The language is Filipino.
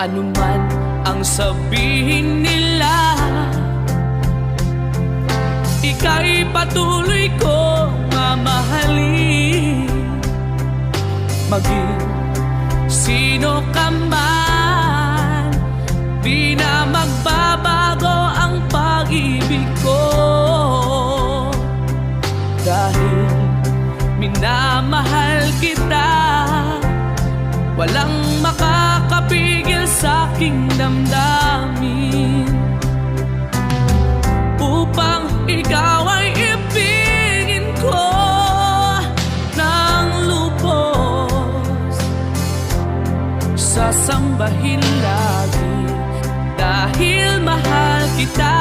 anuman ang sabihin nila, ika'y patuloy ko mamahalin. Maging sino ka man, di na magbabago ang pag-ibig ko, dahil minamahal kita. Walang makakapigil sa aking damdamin upang ikaw ay ibigin ko ng lubos. Sasambahin lagi dahil mahal kita.